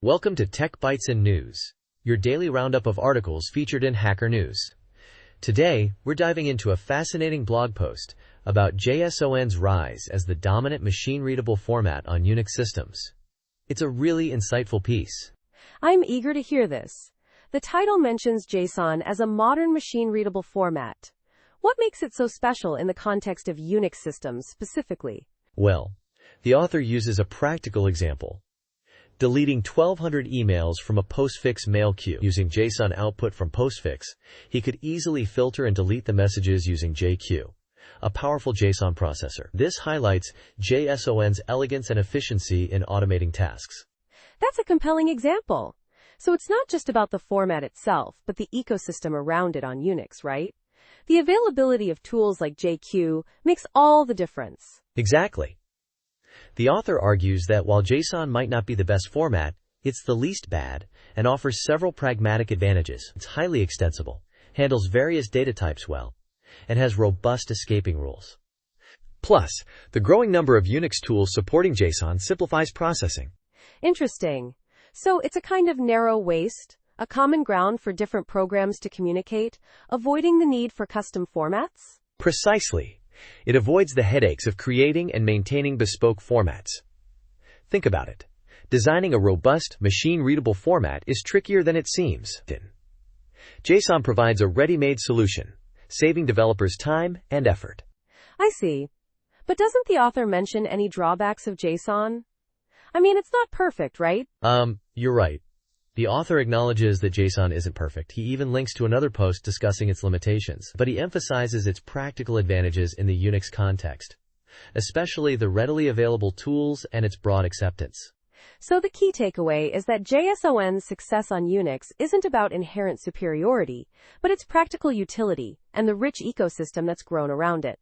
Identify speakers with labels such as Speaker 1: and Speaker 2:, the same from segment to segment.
Speaker 1: Welcome to Tech Bytes and News, your daily roundup of articles featured in Hacker News. Today, we're diving into a fascinating blog post about JSON's rise as the dominant machine-readable format on Unix systems. It's a really insightful piece.
Speaker 2: I'm eager to hear this. The title mentions JSON as a modern machine-readable format. What makes it so special in the context of Unix systems specifically?
Speaker 1: Well, the author uses a practical example. Deleting 1,200 emails from a postfix mail queue using JSON output from postfix, he could easily filter and delete the messages using JQ, a powerful JSON processor. This highlights JSON's elegance and efficiency in automating tasks.
Speaker 2: That's a compelling example. So it's not just about the format itself, but the ecosystem around it on Unix, right? The availability of tools like JQ makes all the difference.
Speaker 1: Exactly. The author argues that while JSON might not be the best format, it's the least bad and offers several pragmatic advantages. It's highly extensible, handles various data types well, and has robust escaping rules. Plus, the growing number of Unix tools supporting JSON simplifies processing.
Speaker 2: Interesting. So it's a kind of narrow waist, a common ground for different programs to communicate, avoiding the need for custom formats?
Speaker 1: Precisely. It avoids the headaches of creating and maintaining bespoke formats. Think about it. Designing a robust, machine-readable format is trickier than it seems. JSON provides a ready-made solution, saving developers time and effort.
Speaker 2: I see. But doesn't the author mention any drawbacks of JSON? I mean, it's not perfect, right?
Speaker 1: You're right. The author acknowledges that JSON isn't perfect. He even links to another post discussing its limitations, but he emphasizes its practical advantages in the Unix context, especially the readily available tools and its broad acceptance.
Speaker 2: So the key takeaway is that JSON's success on Unix isn't about inherent superiority, but its practical utility and the rich ecosystem that's grown around it.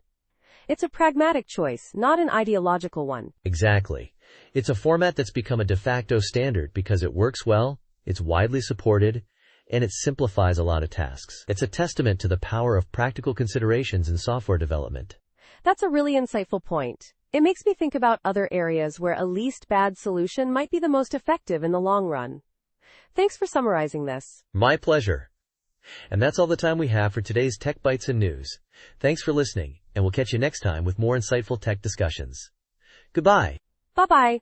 Speaker 2: It's a pragmatic choice, not an ideological one.
Speaker 1: Exactly. It's a format that's become a de facto standard because it works well, it's widely supported, and it simplifies a lot of tasks. It's a testament to the power of practical considerations in software development.
Speaker 2: That's a really insightful point. It makes me think about other areas where a least bad solution might be the most effective in the long run. Thanks for summarizing this.
Speaker 1: My pleasure. And that's all the time we have for today's Tech Bytes and News. Thanks for listening, and we'll catch you next time with more insightful tech discussions. Goodbye.
Speaker 2: Bye-bye.